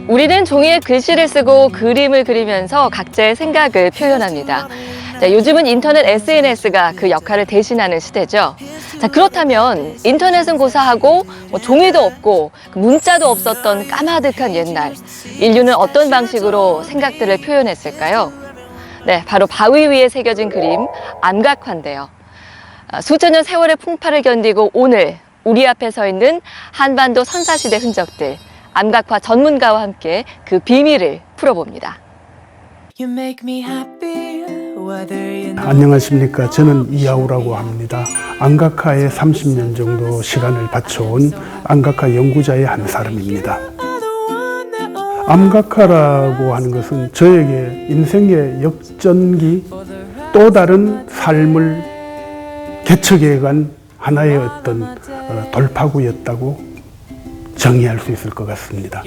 우리는 종이에 글씨를 쓰고 그림을 그리면서 각자의 생각을 표현합니다. 자, 요즘은 인터넷 SNS가 그 역할을 대신하는 시대죠. 자, 그렇다면 인터넷은 고사하고 종이도 없고 문자도 없었던 까마득한 옛날, 인류는 어떤 방식으로 생각들을 표현했을까요? 네, 바로 바위 위에 새겨진 그림, 암각화인데요. 수천 년 세월의 풍파를 견디고 오늘 우리 앞에 서 있는 한반도 선사시대 흔적들, 암각화 전문가와 함께 그 비밀을 풀어봅니다. 안녕하십니까. 저는 이하우라고 합니다. 암각화에 30년 정도 시간을 바쳐온 암각화 연구자의 한 사람입니다. 암각화라고 하는 것은 저에게 인생의 역전기, 또 다른 삶을 개척해간 하나의 어떤 돌파구였다고 정의할 수 있을 것 같습니다.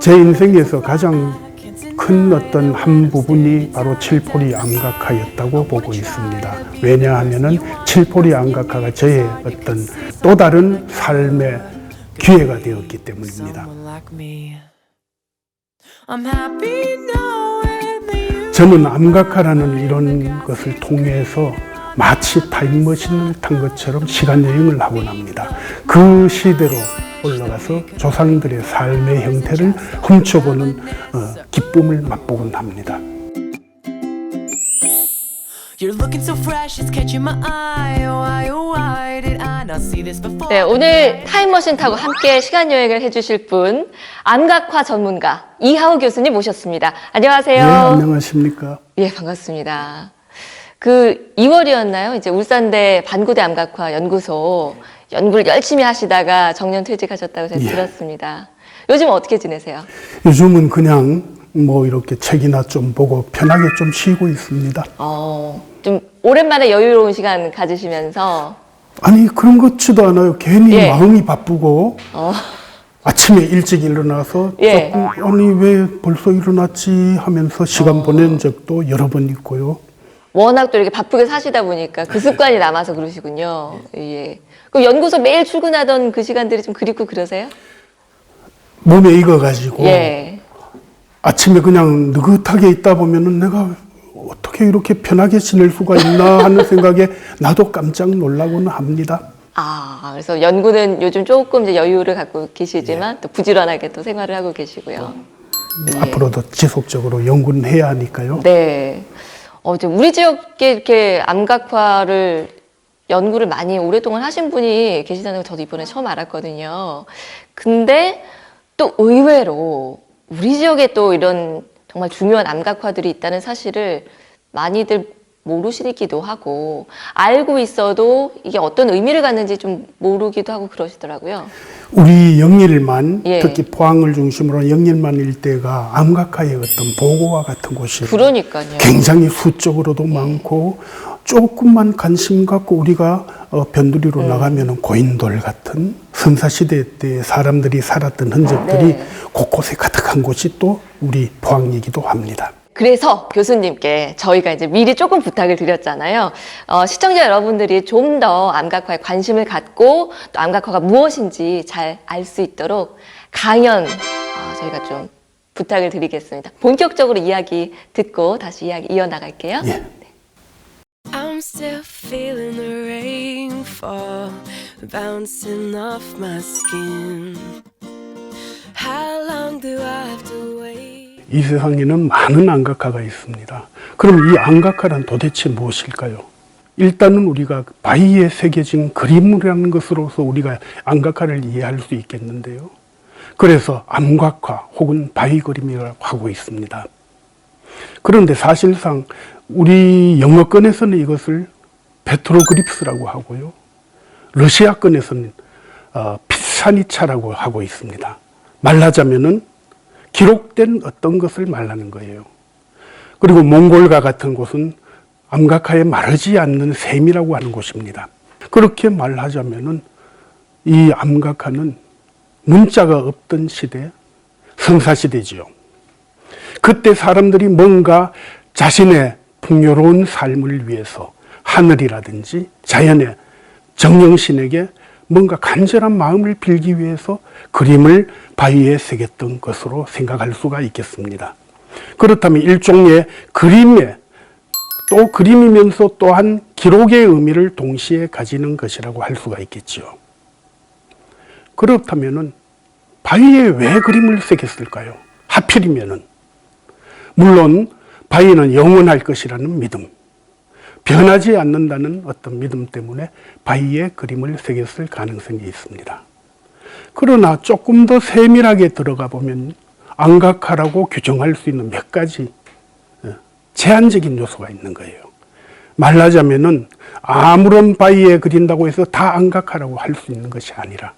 제 인생에서 가장 큰 어떤 한 부분이 바로 칠포리 암각화였다고 보고 있습니다. 왜냐하면은 칠포리 암각화가 저의 어떤 또 다른 삶의 기회가 되었기 때문입니다. 저는 암각화라는 이런 것을 통해서 마치 타임머신을 탄 것처럼 시간여행을 하곤 합니다. 그 시대로 올라가서 조상들의 삶의 형태를 훔쳐보는 기쁨을 맛보곤 합니다. 네, 오늘 타임머신 타고 함께 시간여행을 해주실 분, 암각화 전문가 이하우 교수님 모셨습니다. 안녕하세요. 네, 안녕하십니까. 예, 반갑습니다. 그 2월이었나요? 이제 울산대 반고대 암각화 연구소 연구를 열심히 하시다가 정년 퇴직하셨다고 제가 들었습니다. 요즘 어떻게 지내세요? 요즘은 그냥 뭐 이렇게 책이나 좀 보고 편하게 좀 쉬고 있습니다. 좀 오랜만에 여유로운 시간 가지시면서. 아니 그런 것 같지도 않아요. 괜히 예. 마음이 바쁘고 아침에 일찍 일어나서 예. 조금 아니 왜 벌써 일어났지 하면서 시간 보낸 적도 여러 번 있고요. 워낙 또 이렇게 바쁘게 사시다 보니까 그 습관이 남아서 그러시군요. 예. 그럼 연구소 매일 출근하던 그 시간들이 좀 그립고 그러세요? 몸에 익어가지고 예. 아침에 그냥 느긋하게 있다 보면은 내가 어떻게 이렇게 편하게 지낼 수가 있나 하는 생각에 나도 깜짝 놀라고는 합니다. 그래서 연구는 요즘 조금 이제 여유를 갖고 계시지만 또 부지런하게 또 생활을 하고 계시고요. 예. 앞으로도 지속적으로 연구는 해야 하니까요. 네. 이제 우리 지역에 이렇게 암각화를 연구를 많이 오랫동안 하신 분이 계시다는 걸 저도 이번에 처음 알았거든요. 근데 또 의외로 우리 지역에 또 이런 정말 중요한 암각화들이 있다는 사실을 많이들 모르시기도 하고, 알고 있어도 이게 어떤 의미를 갖는지 좀 모르기도 하고 그러시더라고요. 우리 영일만, 예. 특히 포항을 중심으로 영일만 일대가 암각화의 어떤 보고와 같은 곳이 그러니까요. 굉장히 수적으로도 많고 조금만 관심 갖고 우리가 변두리로 나가면 고인돌 같은 선사시대 때 사람들이 살았던 흔적들이 곳곳에 가득한 곳이 또 우리 포항이기도 합니다. 그래서 교수님께 저희가 이제 미리 조금 부탁을 드렸잖아요. 시청자 여러분들이 좀 더 암각화에 관심을 갖고 또 암각화가 무엇인지 잘 알 수 있도록 강연 저희가 좀 부탁을 드리겠습니다. 본격적으로 이야기 듣고 다시 이야기 이어나갈게요. 예. I'm still feeling the rain fall bouncing off my skin. How long do I have to wait? 이 세상에는 많은 암각화가 있습니다. 그럼 이 암각화란 도대체 무엇일까요? 일단은 우리가 바위에 새겨진 그림이라는 것으로서 우리가 암각화를 이해할 수 있겠는데요. 그래서 암각화 혹은 바위 그림이라고 하고 있습니다. 그런데 사실상 우리 영어권에서는 이것을 페트로그리프스라고 하고요. 러시아권에서는 피사니차라고 하고 있습니다. 말하자면은 기록된 어떤 것을 말하는 거예요. 그리고 몽골과 같은 곳은 암각화에 마르지 않는 샘이라고 하는 곳입니다. 그렇게 말하자면은 이 암각화는 문자가 없던 시대, 선사시대지요. 그때 사람들이 뭔가 자신의 풍요로운 삶을 위해서 하늘이라든지 자연의 정령신에게 뭔가 간절한 마음을 빌기 위해서 그림을 바위에 새겼던 것으로 생각할 수가 있겠습니다. 그렇다면 일종의 그림의 또 그림이면서 또한 기록의 의미를 동시에 가지는 것이라고 할 수가 있겠지요. 그렇다면은 바위에 왜 그림을 새겼을까요? 하필이면은 물론 바위는 영원할 것이라는 믿음, 변하지 않는다는 어떤 믿음 때문에 바위에 그림을 새겼을 가능성이 있습니다. 그러나 조금 더 세밀하게 들어가 보면 안각화라고 규정할 수 있는 몇 가지 제한적인 요소가 있는 거예요. 말하자면은 아무런 바위에 그린다고 해서 다 안각화라고 할 수 있는 것이 아니라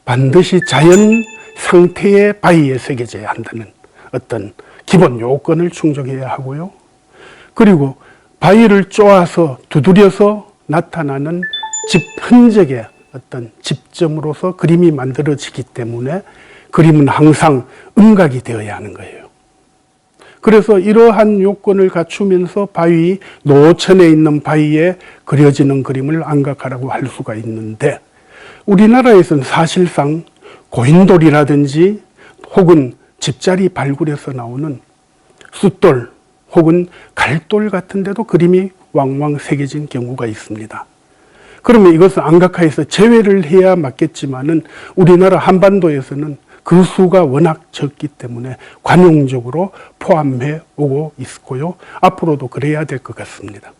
반드시 자연 상태의 바위에 새겨져야 한다는 어떤 기본 요건을 충족해야 하고요. 그리고 바위를 쪼아서 두드려서 나타나는 흔적의 어떤 집점으로서 그림이 만들어지기 때문에 그림은 항상 음각이 되어야 하는 거예요. 그래서 이러한 요건을 갖추면서 바위, 노천에 있는 바위에 그려지는 그림을 안각화라고 할 수가 있는데 우리나라에서는 사실상 고인돌이라든지 혹은 집자리 발굴에서 나오는 숫돌 혹은 갈돌 같은 데도 그림이 왕왕 새겨진 경우가 있습니다. 그러면 이것은 안각화에서 제외를 해야 맞겠지만은 우리나라 한반도에서는 그 수가 워낙 적기 때문에 관용적으로 포함해 오고 있고요. 앞으로도 그래야 될 것 같습니다.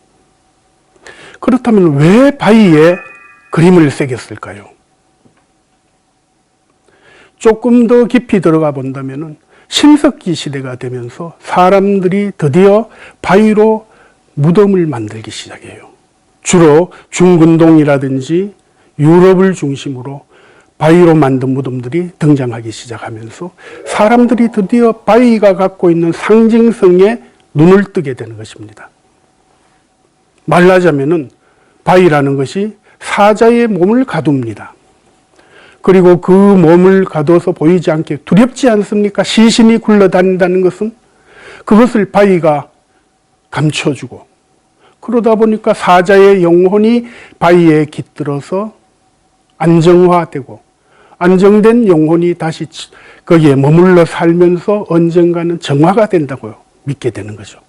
그렇다면 왜 바위에 그림을 새겼을까요? 조금 더 깊이 들어가 본다면은 신석기 시대가 되면서 사람들이 드디어 바위로 무덤을 만들기 시작해요. 주로 중근동이라든지 유럽을 중심으로 바위로 만든 무덤들이 등장하기 시작하면서 사람들이 드디어 바위가 갖고 있는 상징성에 눈을 뜨게 되는 것입니다. 말하자면은 바위라는 것이 사자의 몸을 가둡니다. 그리고 그 몸을 가둬서 보이지 않게 두렵지 않습니까? 시신이 굴러다닌다는 것은 그것을 바위가 감춰주고 그러다 보니까 사자의 영혼이 바위에 깃들어서 안정화되고 안정된 영혼이 다시 거기에 머물러 살면서 언젠가는 정화가 된다고 믿게 되는 거죠.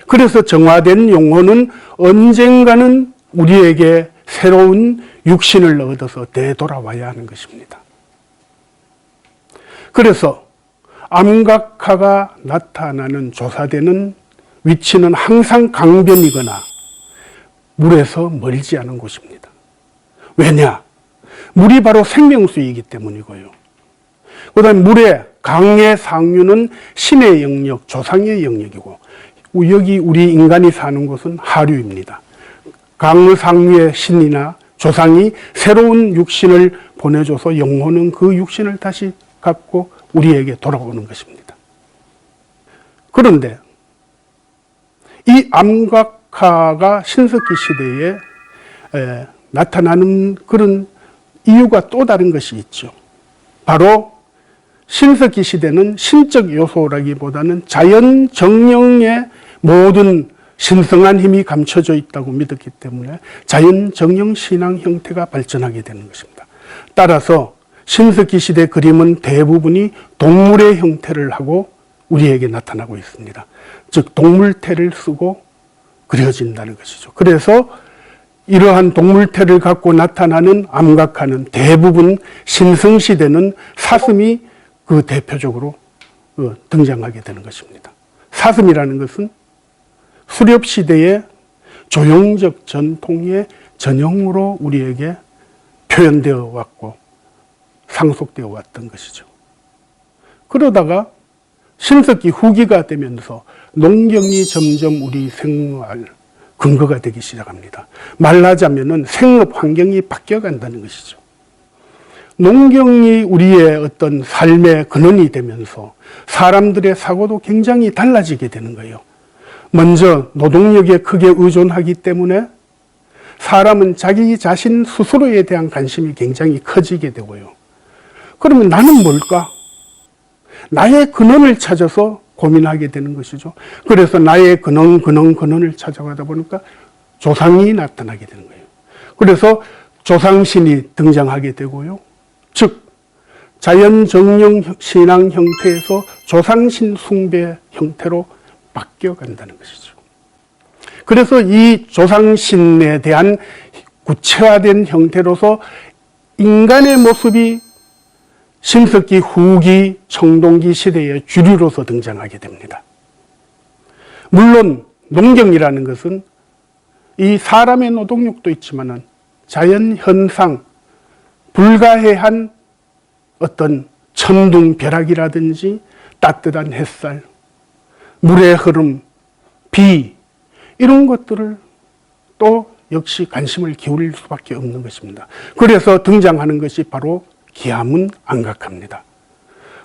그래서 정화된 영혼은 언젠가는 우리에게 새로운 육신을 얻어서 되돌아와야 하는 것입니다. 그래서 암각화가 나타나는 조사되는 위치는 항상 강변이거나 물에서 멀지 않은 곳입니다. 왜냐? 물이 바로 생명수이기 때문이고요. 그 다음에 물의 강의 상류는 신의 영역, 조상의 영역이고 여기 우리 인간이 사는 곳은 하류입니다. 강의 상류의 신이나 조상이 새로운 육신을 보내줘서 영혼은 그 육신을 다시 갖고 우리에게 돌아오는 것입니다. 그런데 이 암각화가 신석기 시대에 나타나는 그런 이유가 또 다른 것이 있죠. 바로 신석기 시대는 신적 요소라기보다는 자연 정령의 모든 신성한 힘이 감춰져 있다고 믿었기 때문에 자연 정령 신앙 형태가 발전하게 되는 것입니다. 따라서 신석기 시대 그림은 대부분이 동물의 형태를 하고 우리에게 나타나고 있습니다. 즉 동물태를 쓰고 그려진다는 것이죠. 그래서 이러한 동물태를 갖고 나타나는 암각화는 대부분 신성시대는 사슴이 그 대표적으로 등장하게 되는 것입니다. 사슴이라는 것은 수렵시대의 조형적 전통의 전형으로 우리에게 표현되어 왔고 상속되어 왔던 것이죠. 그러다가 신석기 후기가 되면서 농경이 점점 우리 생활 근거가 되기 시작합니다. 말하자면은 생업 환경이 바뀌어 간다는 것이죠. 농경이 우리의 어떤 삶의 근원이 되면서 사람들의 사고도 굉장히 달라지게 되는 거예요. 먼저 노동력에 크게 의존하기 때문에 사람은 자기 자신 스스로에 대한 관심이 굉장히 커지게 되고요. 그러면 나는 뭘까? 나의 근원을 찾아서 고민하게 되는 것이죠. 그래서 나의 근원을 찾아가다 보니까 조상이 나타나게 되는 거예요. 그래서 조상신이 등장하게 되고요. 즉 자연정령 신앙 형태에서 조상신 숭배 형태로 바뀌어간다는 것이죠. 그래서 이 조상신에 대한 구체화된 형태로서 인간의 모습이 신석기 후기 청동기 시대의 주류로서 등장하게 됩니다. 물론 농경이라는 것은 이 사람의 노동력도 있지만은 자연 현상, 불가해한 어떤 천둥 벼락이라든지 따뜻한 햇살, 물의 흐름, 비 이런 것들을 또 역시 관심을 기울일 수밖에 없는 것입니다. 그래서 등장하는 것이 바로 기하문 안각화입니다.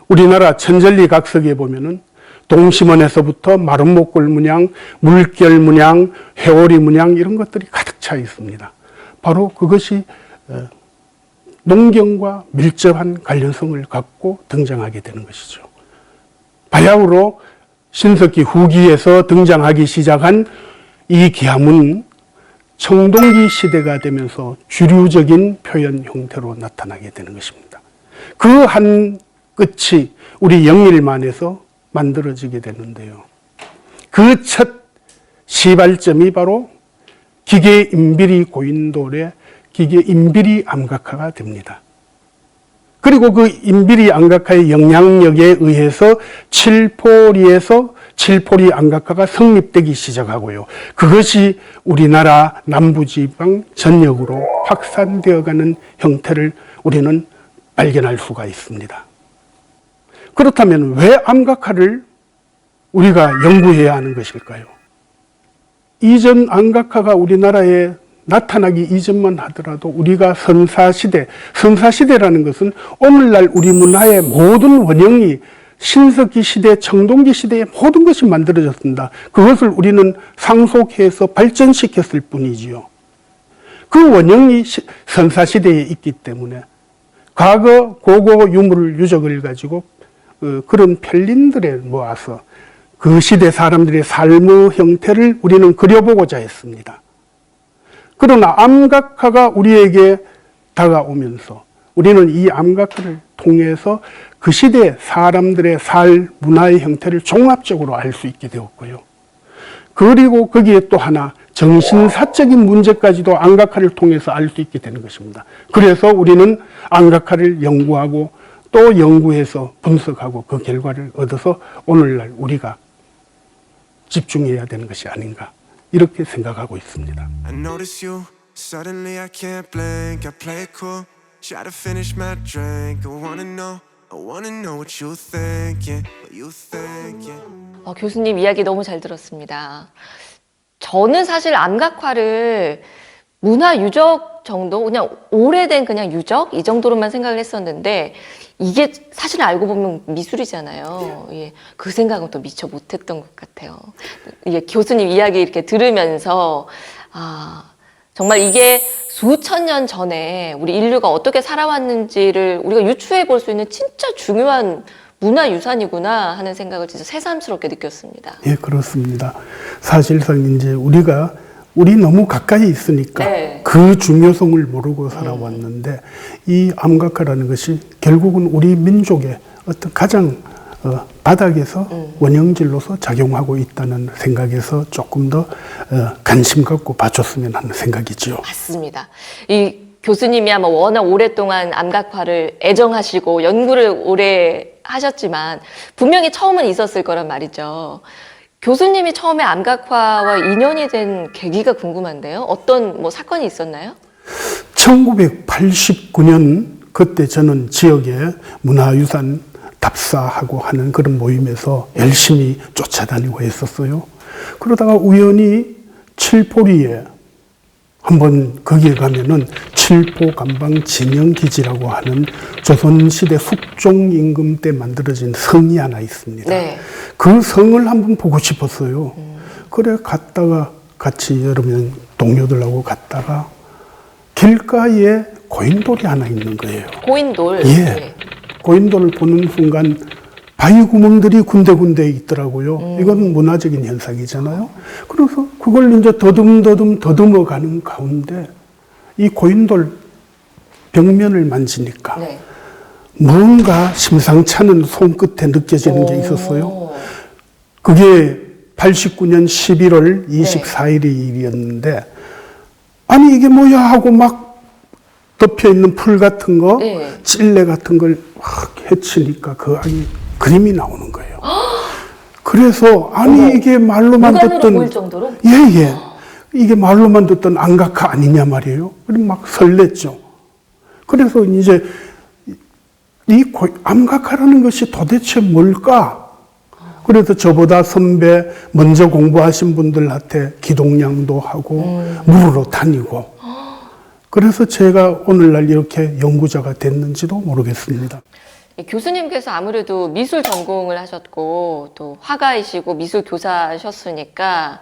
우리나라 천전리 각석에 보면은 동심원에서부터 마름목골 문양, 물결 문양, 회오리 문양 이런 것들이 가득 차 있습니다. 바로 그것이 농경과 밀접한 관련성을 갖고 등장하게 되는 것이죠. 바야흐로 신석기 후기에서 등장하기 시작한 이 기하문은 청동기 시대가 되면서 주류적인 표현 형태로 나타나게 되는 것입니다. 그 한 끝이 우리 영일만에서 만들어지게 되는데요. 그 첫 시발점이 바로 기계 인비리 고인돌의 기계 인비리 암각화가 됩니다. 그리고 그 인비리 암각화의 영향력에 의해서 칠포리에서 칠포리 암각화가 성립되기 시작하고요. 그것이 우리나라 남부지방 전역으로 확산되어가는 형태를 우리는 발견할 수가 있습니다. 그렇다면 왜 암각화를 우리가 연구해야 하는 것일까요? 이전 암각화가 우리나라에 나타나기 이전만 하더라도 우리가 선사시대라는 것은 오늘날 우리 문화의 모든 원형이 신석기 시대, 청동기 시대의 모든 것이 만들어졌습니다. 그것을 우리는 상속해서 발전시켰을 뿐이지요. 그 원형이 선사시대에 있기 때문에 과거 고고 유물 유적을 가지고 그런 편린들에 모아서 그 시대 사람들의 삶의 형태를 우리는 그려보고자 했습니다. 그러나 암각화가 우리에게 다가오면서 우리는 이 암각화를 통해서 그 시대 사람들의 문화의 형태를 종합적으로 알 수 있게 되었고요. 그리고 거기에 또 하나 정신사적인 문제까지도 암각화를 통해서 알 수 있게 되는 것입니다. 그래서 우리는 암각화를 연구하고 또 연구해서 분석하고 그 결과를 얻어서 오늘날 우리가 집중해야 되는 것이 아닌가 이렇게 생각하고 있습니다. I notice you, suddenly I can't blink. I play it cool, try to finish my drink. I wanna know what you thinking, what you thinking. 교수님 이야기 너무 잘 들었습니다. 저는 사실 암각화를 문화유적 정도, 그냥 오래된 그냥 유적? 이 정도로만 생각을 했었는데, 이게 사실 알고 보면 미술이잖아요. 예, 그 생각은 또 미처 못했던 것 같아요. 예, 교수님 이야기 이렇게 들으면서, 정말 이게 수천 년 전에 우리 인류가 어떻게 살아왔는지를 우리가 유추해 볼 수 있는 진짜 중요한 문화유산이구나 하는 생각을 진짜 새삼스럽게 느꼈습니다. 예, 그렇습니다. 사실상 이제 우리 너무 가까이 있으니까 네. 그 중요성을 모르고 살아왔는데 이 암각화라는 것이 결국은 우리 민족의 어떤 가장 바닥에서 원형질로서 작용하고 있다는 생각에서 조금 더 관심 갖고 봐줬으면 하는 생각이지요. 맞습니다. 이 교수님이 아마 워낙 오랫동안 암각화를 애정하시고 연구를 오래 하셨지만 분명히 처음은 있었을 거란 말이죠. 교수님이 처음에 암각화와 인연이 된 계기가 궁금한데요. 어떤 사건이 있었나요? 1989년 그때 저는 지역에 문화유산 답사하고 하는 그런 모임에서 열심히 쫓아다니고 했었어요. 그러다가 우연히 칠포리에 한번 거기에 가면은 칠포감방 진영기지라고 하는 조선시대 숙종 임금 때 만들어진 성이 하나 있습니다. 네. 그 성을 한번 보고 싶었어요. 그래 갔다가 같이 여러 명 동료들하고 갔다가 길가에 고인돌이 하나 있는 거예요. 고인돌. 예. 네. 고인돌을 보는 순간 바위 구멍들이 군데군데 있더라고요. 이건 문화적인 현상이잖아요. 그래서 그걸 이제 더듬어 가는 가운데 이 고인돌 벽면을 만지니까 네. 뭔가 심상치 않은 손끝에 느껴지는 게 있었어요. 그게 89년 11월 24일의 일이었는데, 아니 이게 뭐야 하고 막 덮여있는 풀 같은 거, 네. 찔레 같은 걸 확 헤치니까 그 안에 그림이 나오는 거예요. 그래서 아니 이게 말로만 육안으로 듣던, 보일 정도로? 예예, 이게 말로만 듣던 안각화 아니냐 말이에요. 그럼 막 설렜죠. 그래서 이제 이 암각화라는 것이 도대체 뭘까? 그래서 저보다 선배 먼저 공부하신 분들한테 기동량도 하고 물으러 다니고, 그래서 제가 오늘날 이렇게 연구자가 됐는지도 모르겠습니다. 교수님께서 아무래도 미술 전공을 하셨고 또 화가이시고 미술 교사셨으니까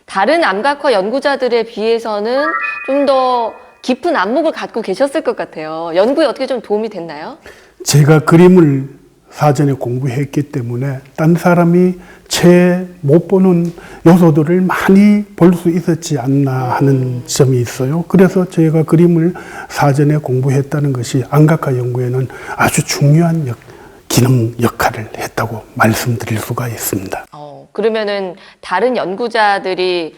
다른 암각화 연구자들에 비해서는 좀 더 깊은 안목을 갖고 계셨을 것 같아요. 연구에 어떻게 좀 도움이 됐나요? 제가 그림을 사전에 공부했기 때문에 딴 사람이 채 못 보는 요소들을 많이 볼 수 있었지 않나 하는 점이 있어요. 그래서 제가 그림을 사전에 공부했다는 것이 안각화 연구에는 아주 중요한 기능 역할을 했다고 말씀드릴 수가 있습니다. 그러면은 다른 연구자들이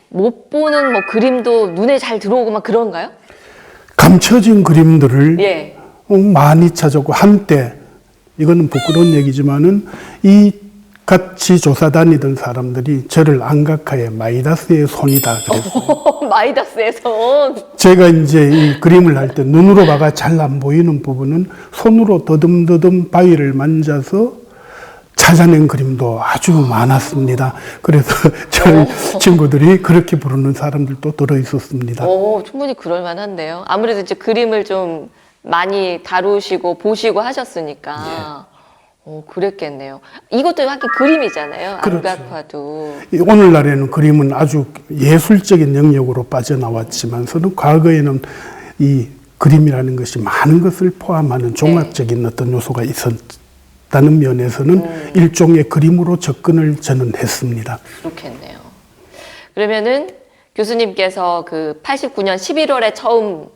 못 보는 뭐 그림도 눈에 잘 들어오고 막 그런가요? 감춰진 그림들을 예. 많이 찾았고, 한때 이거는 부끄러운 얘기지만은 이 같이 조사 다니던 사람들이 저를 안각화의 마이다스의 손이다 그랬어요. 마이다스의 손. 제가 이제 이 그림을 할 때 눈으로 봐가 잘 안 보이는 부분은 손으로 더듬더듬 바위를 만져서 찾아낸 그림도 아주 많았습니다. 그래서 저희 친구들이 그렇게 부르는 사람들도 들어 있었습니다. 충분히 그럴 만한데요. 아무래도 이제 그림을 좀 많이 다루시고 보시고 하셨으니까. 그랬겠네요. 이것도 하긴 그림이잖아요. 그렇죠. 암각화도. 오늘날에는 그림은 아주 예술적인 영역으로 빠져나왔지만서도 과거에는 이 그림이라는 것이 많은 것을 포함하는 종합적인 어떤 요소가 있었다는 면에서는 일종의 그림으로 접근을 저는 했습니다. 그렇겠네요. 그러면은 교수님께서 그 89년 11월에 처음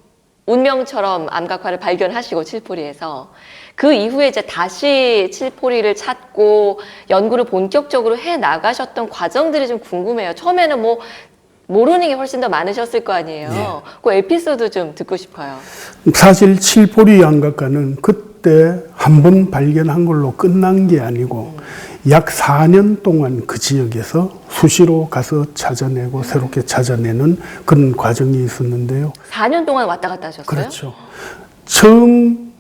운명처럼 암각화를 발견하시고 칠포리에서 그 이후에 이제 다시 칠포리를 찾고 연구를 본격적으로 해 나가셨던 과정들이 좀 궁금해요. 처음에는 뭐 모르는 게 훨씬 더 많으셨을 거 아니에요. 그 에피소드 좀 듣고 싶어요. 사실 칠포리 암각화는 그때 한 번 발견한 걸로 끝난 게 아니고 약 4년 동안 그 지역에서 수시로 가서 찾아내고 새롭게 찾아내는 그런 과정이 있었는데요. 4년 동안 왔다 갔다 하셨어요? 그렇죠. 처음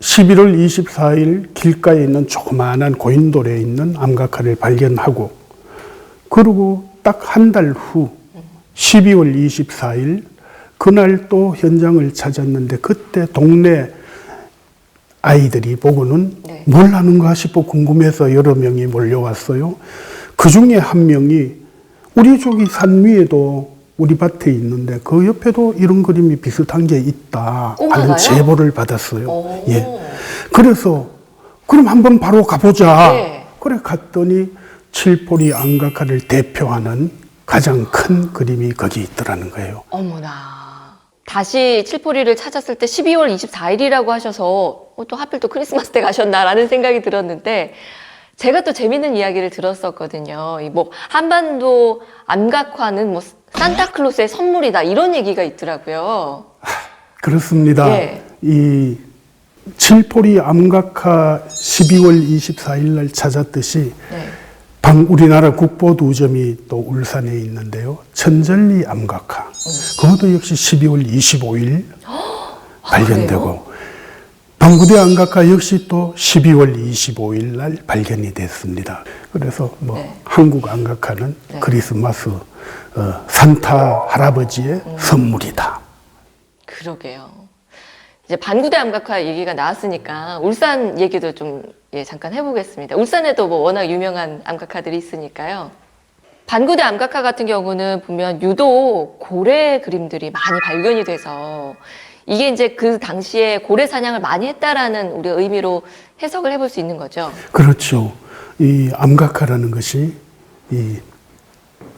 11월 24일 길가에 있는 조그마한 고인돌에 있는 암각화를 발견하고, 그리고 딱 한 달 후 12월 24일 그날 또 현장을 찾았는데, 그때 동네 아이들이 보고는 뭘 하는가 싶어 궁금해서 여러 명이 몰려왔어요. 그 중에 한 명이 우리 저기 산 위에도 우리 밭에 있는데 그 옆에도 이런 그림이 비슷한 게 있다 하는 제보를 받았어요. 예. 그래서 그럼 한번 바로 가보자. 네. 그래 갔더니 칠포리 암각화를 대표하는 가장 큰 그림이 거기 있더라는 거예요. 어머나. 다시 칠포리를 찾았을 때 12월 24일이라고 하셔서 또 하필 또 크리스마스 때 가셨나라는 생각이 들었는데, 제가 또 재밌는 이야기를 들었었거든요. 뭐 한반도 암각화는 뭐 산타클로스의 선물이다 이런 얘기가 있더라고요. 그렇습니다. 예. 이 칠포리 암각화 12월 24일 날 찾았듯이 우리나라 국보두점이 또 울산에 있는데요. 천절리 암각화. 그것도 역시 12월 25일 발견되고, 방구대 암각화 역시 또 12월 25일 날 발견이 됐습니다. 그래서 한국 암각화는 크리스마스 산타 할아버지의 선물이다. 그러게요. 이제 반구대 암각화 얘기가 나왔으니까 울산 얘기도 좀 잠깐 해보겠습니다. 울산에도 뭐 워낙 유명한 암각화들이 있으니까요. 반구대 암각화 같은 경우는 보면 유독 고래 그림들이 많이 발견이 돼서 이게 이제 그 당시에 고래 사냥을 많이 했다라는 우리 의미로 해석을 해볼 수 있는 거죠. 그렇죠. 이 암각화라는 것이 이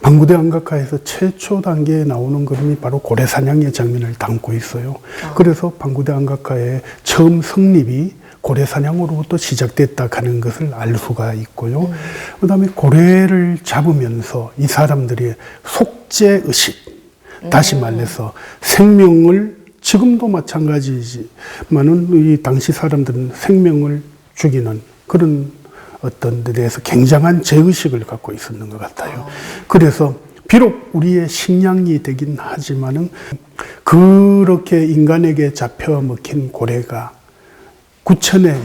방구대 안각화에서 최초 단계에 나오는 그림이 바로 고래사냥의 장면을 담고 있어요. 그래서 방구대 안각화의 처음 성립이 고래사냥으로부터 시작됐다 하는 것을 알 수가 있고요. 그다음에 고래를 잡으면서 이 사람들의 속죄의식, 다시 말해서 생명을, 지금도 마찬가지지만은 이 당시 사람들은 생명을 죽이는 그런 어떤 데 대해서 굉장한 죄의식을 갖고 있었는 것 같아요. 그래서 비록 우리의 식량이 되긴 하지만은 그렇게 인간에게 잡혀 먹힌 고래가 구천에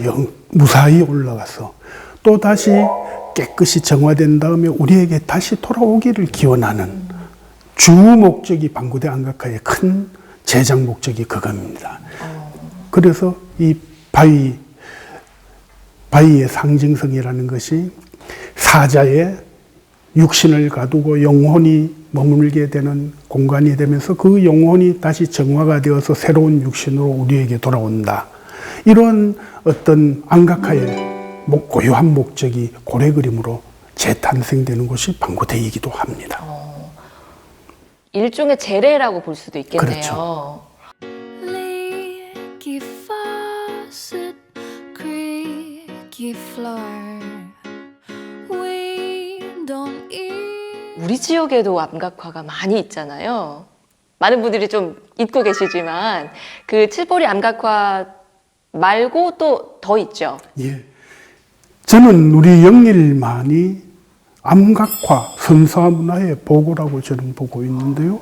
무사히 올라가서 또 다시 깨끗이 정화된 다음에 우리에게 다시 돌아오기를 기원하는 주 목적이 방구대 안각화의 큰 제작 목적이 그겁니다. 그래서 이 바위의 상징성이라는 것이 사자의 육신을 가두고 영혼이 머물게 되는 공간이 되면서 그 영혼이 다시 정화가 되어서 새로운 육신으로 우리에게 돌아온다. 이런 어떤 안각화의 고유한 목적이 고래 그림으로 재탄생되는 곳이 방구대이기도 합니다. 일종의 재래라고 볼 수도 있겠네요. 그렇죠. Leaky faucet, creaky floor. We don't eat. 우리 지역에도 암각화가 많이 있잖아요. 많은 분들이 좀 잊고 계시지만 그 칠보리 암각화 말고 또 더 있죠. 예. 저는 우리 영일만이 암각화, 선사 문화의 보고라고 저는 보고 있는데요.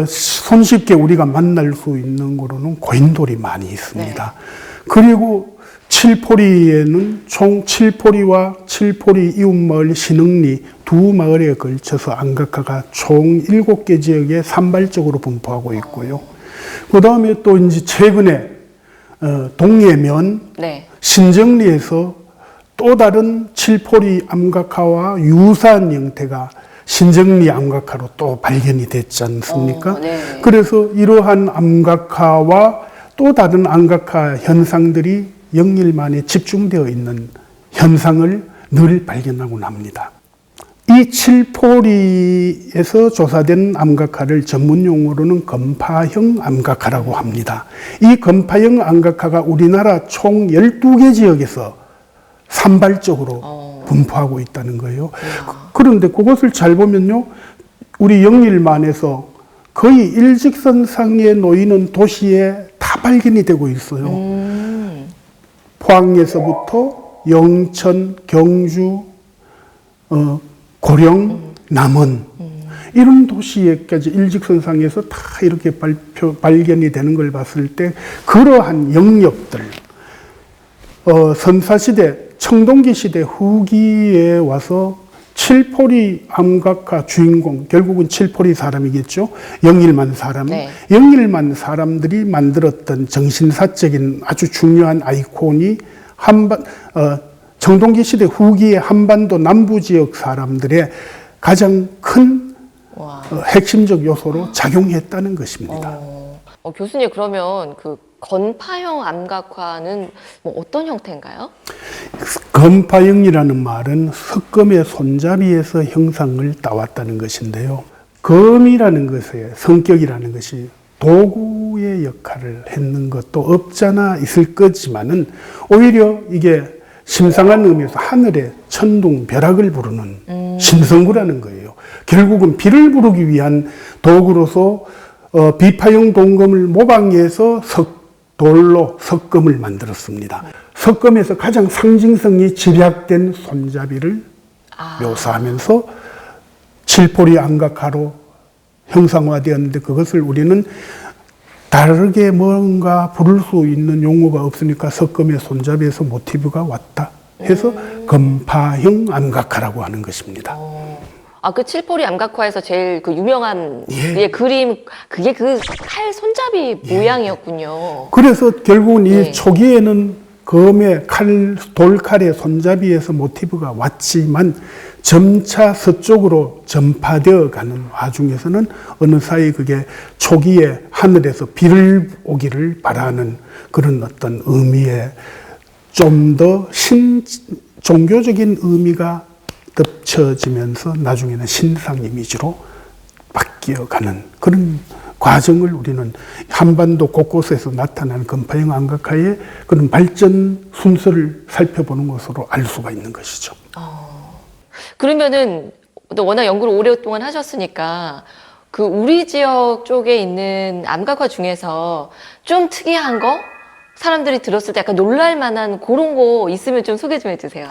손쉽게 우리가 만날 수 있는 거로는 고인돌이 많이 있습니다. 네. 그리고 칠포리에는 총 칠포리와 칠포리 이웃마을 신흥리 두 마을에 걸쳐서 암각화가 총 7개 지역에 산발적으로 분포하고 있고요. 그 다음에 또 이제 최근에 동해면 네. 신정리에서 또 다른 칠포리 암각화와 유사한 형태가 신정리 암각화로 또 발견이 됐지 않습니까? 네. 그래서 이러한 암각화와 또 다른 암각화 현상들이 영일만에 집중되어 있는 현상을 늘 발견하곤 합니다. 이 칠포리에서 조사된 암각화를 전문 용어로는 건파형 암각화라고 합니다. 이 건파형 암각화가 우리나라 총 12개 지역에서 산발적으로 분포하고 있다는 거예요. 그런데 그것을 잘 보면요, 우리 영일만에서 거의 일직선상에 놓이는 도시에 다 발견이 되고 있어요. 포항에서부터 영천, 경주, 고령, 남원 이런 도시에까지 일직선상에서 다 이렇게 발견이 되는 걸 봤을 때 그러한 영역들, 선사시대, 청동기 시대 후기에 와서 칠포리 암각화 주인공, 결국은 칠포리 사람이겠죠. 영일만 사람. 네. 영일만 사람들이 만들었던 정신사적인 아주 중요한 아이콘이 청동기 시대 후기의 한반도 남부 지역 사람들의 가장 큰 핵심적 요소로 작용했다는 것입니다. 교수님, 그러면 그 건파형 암각화는 뭐 어떤 형태인가요? 건파형이라는 말은 석검의 손잡이에서 형상을 따왔다는 것인데요. 검이라는 것의 성격이라는 것이 도구의 역할을 했는 것도 없잖아 있을 거지만은 오히려 이게 심상한 의미에서 하늘의 천둥, 벼락을 부르는 심성구라는 거예요. 결국은 비를 부르기 위한 도구로서 비파형 동검을 모방해서 돌로 석검을 만들었습니다. 석검에서 가장 상징성이 집약된 손잡이를 묘사하면서 칠포리 암각화로 형상화되었는데 그것을 우리는 다르게 뭔가 부를 수 있는 용어가 없으니까 석검의 손잡이에서 모티브가 왔다 해서 건파형 암각화라고 하는 것입니다. 그 칠포리 암각화에서 제일 그 유명한 예. 그의 그림, 그게 그 칼 손잡이 모양이었군요. 그래서 결국은 네. 이 초기에는 검의 돌칼의 손잡이에서 모티브가 왔지만 점차 서쪽으로 전파되어 가는 와중에서는 어느 사이 그게 초기에 하늘에서 비를 오기를 바라는 그런 어떤 의미에 좀 더 종교적인 의미가 덮쳐지면서 나중에는 신상 이미지로 바뀌어가는 그런 과정을 우리는 한반도 곳곳에서 나타나는 건파형 안각화의 그런 발전 순서를 살펴보는 것으로 알 수가 있는 것이죠. 그러면은 또 워낙 연구를 오랫동안 하셨으니까 그 우리 지역 쪽에 있는 암각화 중에서 좀 특이한 거 사람들이 들었을 때 약간 놀랄 만한 그런 거 있으면 좀 소개 좀 해주세요.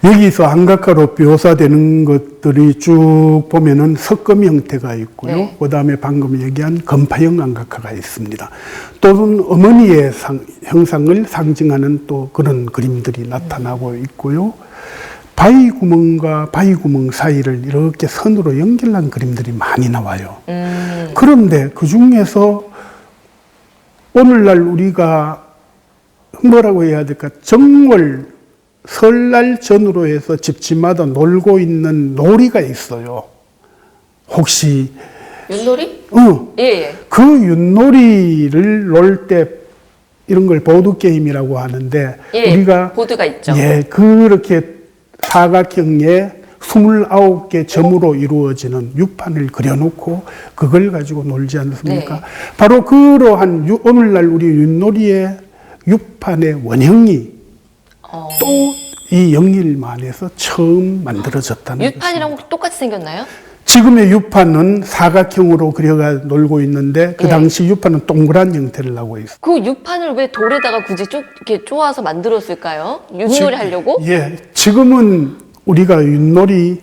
여기서 안각화로 묘사되는 것들이 쭉 보면은 석검 형태가 있고요. 네. 그 다음에 방금 얘기한 건파형 안각화가 있습니다. 또는 어머니의 형상을 상징하는 또 그런 그림들이 나타나고 있고요. 바위구멍과 바위구멍 사이를 이렇게 선으로 연결한 그림들이 많이 나와요. 그런데 그 중에서 오늘날 우리가 뭐라고 해야 될까? 정월 설날 전후로 해서 집집마다 놀고 있는 놀이가 있어요. 혹시 윷놀이? 예, 예. 그 윷놀이를 놀 때 이런 걸 보드게임이라고 하는데 예, 우리가 보드가 있죠. 예, 그렇게 사각형의 29개 점으로 이루어지는 유판을 그려놓고 그걸 가지고 놀지 않습니까? 네. 바로 그러한 오늘날 우리 윷놀이의 유판의 원형이 또 이 영일만에서 처음 만들어졌다는 윷판이랑 똑같이 생겼나요? 지금의 유판은 사각형으로 그려가 놀고 있는데 그 예. 당시 유판은 동그란 형태를 하고 있어요. 그 윷판을 왜 돌에다가 굳이 이렇게 쪼아서 만들었을까요? 윷놀이 하려고? 예, 지금은 우리가 윷놀이를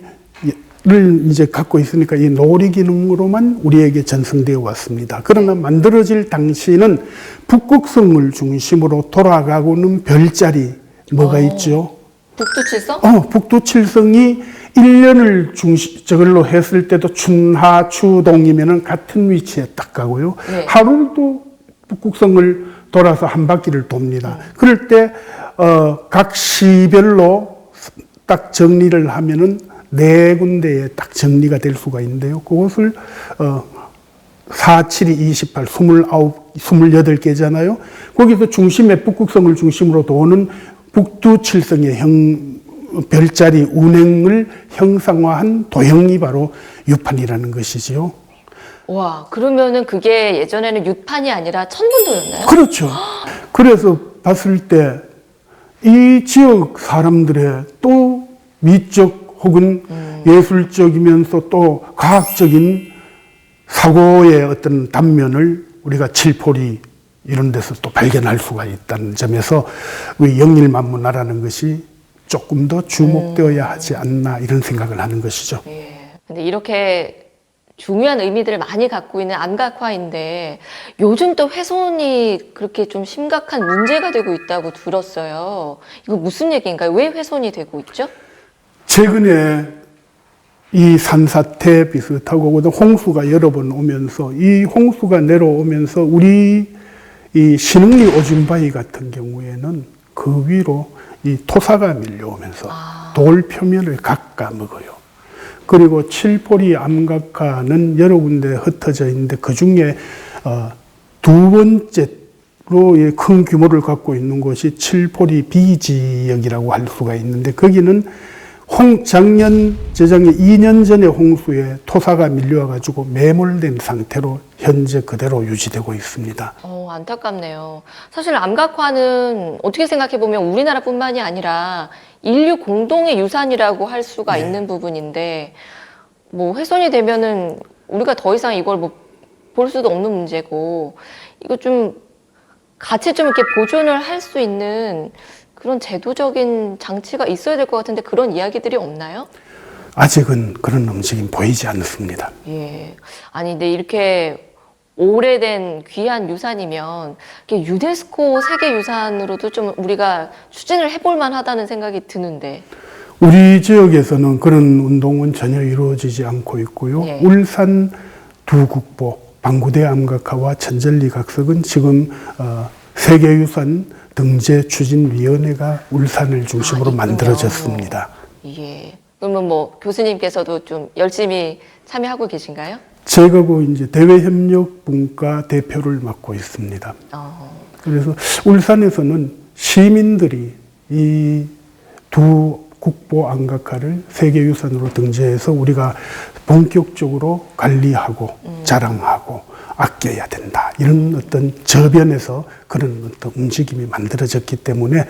이제 갖고 있으니까 이 놀이 기능으로만 우리에게 전승되어 왔습니다. 그러나 만들어질 당시에는 북극성을 중심으로 돌아가고는 별자리 뭐가 있죠? 북두칠성? 북두칠성이 1년을 저걸로 했을 때도 춘하, 추동이면은 같은 위치에 딱 가고요. 네. 하루를 또 북극성을 돌아서 한 바퀴를 돕니다. 그럴 때, 각 시별로 딱 정리를 하면은 네 군데에 딱 정리가 될 수가 있는데요. 그것을, 4, 7이 28, 28개잖아요. 거기서 중심에 북극성을 중심으로 도는 북두칠성의 별자리 운행을 형상화한 도형이 바로 유판이라는 것이지요. 와, 그러면은 그게 예전에는 윷판이 아니라 천문도였나요? 그렇죠. 그래서 봤을 때 이 지역 사람들의 또 미적 혹은 예술적이면서 또 과학적인 사고의 어떤 단면을 우리가 칠포리 이런 데서 또 발견할 수가 있다는 점에서 우리 영일만문화라는 것이 조금 더 주목되어야 하지 않나 이런 생각을 하는 것이죠. 예. 근데 이렇게 중요한 의미들을 많이 갖고 있는 암각화인데 요즘 또 훼손이 그렇게 좀 심각한 문제가 되고 있다고 들었어요. 이거 무슨 얘기인가요? 왜 훼손이 되고 있죠? 최근에 이 산사태 비슷하고 홍수가 여러 번 오면서 이 홍수가 내려오면서 우리 이 신흥리 오줌바위 같은 경우에는 그 위로 이 토사가 밀려오면서 돌 표면을 깎아 먹어요. 그리고 칠포리 암각화는 여러 군데 흩어져 있는데 그 중에 두 번째로 큰 규모를 갖고 있는 곳이 칠포리 B지역이라고 할 수가 있는데 거기는 작년, 재작년 2년 전에 홍수에 토사가 밀려와가지고 매몰된 상태로 현재 그대로 유지되고 있습니다. 안타깝네요. 사실 암각화는 어떻게 생각해보면 우리나라뿐만이 아니라 인류 공동의 유산이라고 할 수가 네. 있는 부분인데 뭐 훼손이 되면은 우리가 더 이상 이걸 뭐 볼 수도 없는 문제고 이거 좀 같이 좀 이렇게 보존을 할 수 있는 그런 제도적인 장치가 있어야 될 것 같은데 그런 이야기들이 없나요? 아직은 그런 움직임 보이지 않습니다. 예. 아니, 근데 이렇게 오래된 귀한 유산이면 이게 유네스코 세계유산으로도 좀 우리가 추진을 해볼 만하다는 생각이 드는데. 우리 지역에서는 그런 운동은 전혀 이루어지지 않고 있고요. 예. 울산 두국보, 방구대 암각화와 천전리 각석은 지금 세계유산 등재추진위원회가 울산을 중심으로 있군요. 만들어졌습니다. 예. 그러면 뭐 교수님께서도 좀 열심히 참여하고 계신가요? 제가 그 이제 대외협력분과 대표를 맡고 있습니다. 그래서 울산에서는 시민들이 이 두 국보 안각화를 세계유산으로 등재해서 우리가 본격적으로 관리하고 자랑하고 아껴야 된다. 이런 어떤 저변에서 그런 어떤 움직임이 만들어졌기 때문에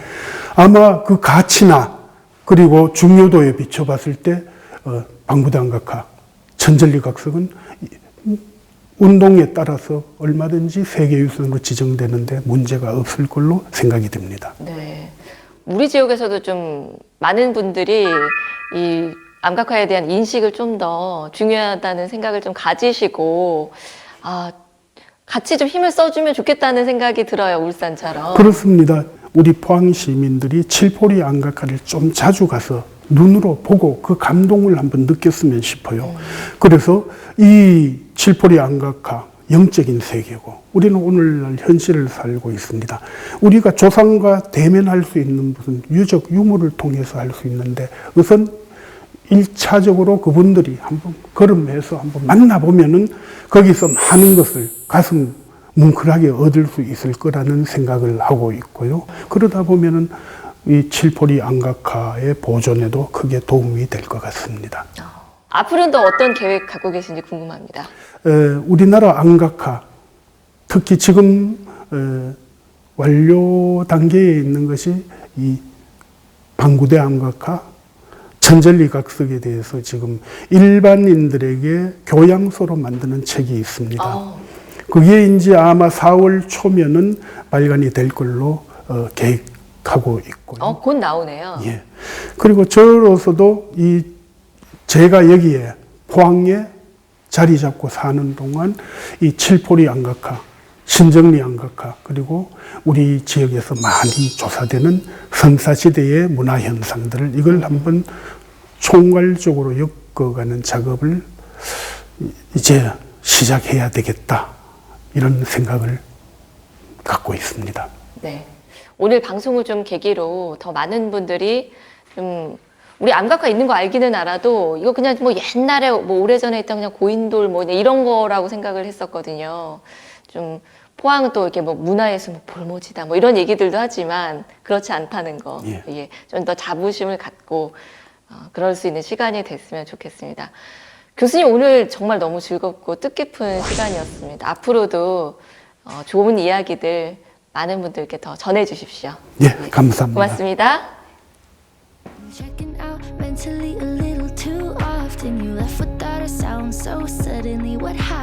아마 그 가치나 그리고 중요도에 비춰봤을 때 방구대 안각화, 천전리각석은 운동에 따라서 얼마든지 세계유산으로 지정되는데 문제가 없을 걸로 생각이 됩니다. 네. 우리 지역에서도 좀 많은 분들이 이 암각화에 대한 인식을 좀 더 중요하다는 생각을 좀 가지시고, 같이 좀 힘을 써주면 좋겠다는 생각이 들어요, 울산처럼. 그렇습니다. 우리 포항 시민들이 칠포리 안각화를 좀 자주 가서 눈으로 보고 그 감동을 한번 느꼈으면 싶어요. 그래서 이 칠포리 안각화, 영적인 세계고 우리는 오늘날 현실을 살고 있습니다. 우리가 조상과 대면할 수 있는 무슨 유적 유물을 통해서 할 수 있는데 우선 1차적으로 그분들이 한번 걸음해서 한번 만나보면은 거기서 많은 것을 가슴 뭉클하게 얻을 수 있을 거라는 생각을 하고 있고요. 그러다 보면은 이 칠포리 안각화의 보존에도 크게 도움이 될 것 같습니다. 앞으로는 또 어떤 계획 갖고 계신지 궁금합니다. 우리나라 안각화, 특히 지금 완료 단계에 있는 것이 이 방구대 안각화, 천전리각석에 대해서 지금 일반인들에게 교양서로 만드는 책이 있습니다. 그게 이제 아마 4월 초면은 발간이 될 걸로 계획하고 있고요. 곧 나오네요. 예. 그리고 저로서도 제가 여기에 포항에 자리 잡고 사는 동안 이 칠포리 안각화, 신정리 안각화, 그리고 우리 지역에서 많이 조사되는 선사시대의 문화 현상들을 이걸 한번 총괄적으로 엮어가는 작업을 이제 시작해야 되겠다. 이런 생각을 갖고 있습니다. 네. 오늘 방송을 좀 계기로 더 많은 분들이 좀 우리 암각화 있는 거 알기는 알아도 이거 그냥 뭐 옛날에 뭐 오래전에 있던 그냥 고인돌 뭐 이런 거라고 생각을 했었거든요. 좀 포항은 또 이렇게 뭐 문화예술 뭐 볼모지다 뭐 이런 얘기들도 하지만 그렇지 않다는 거. 예. 좀 더 자부심을 갖고 그럴 수 있는 시간이 됐으면 좋겠습니다. 교수님 오늘 정말 너무 즐겁고 뜻깊은 시간이었습니다. 앞으로도 좋은 이야기들 많은 분들께 더 전해 주십시오. 예, 감사합니다. 고맙습니다. Checking out mentally a little too often. You left without a sound, so suddenly what happened?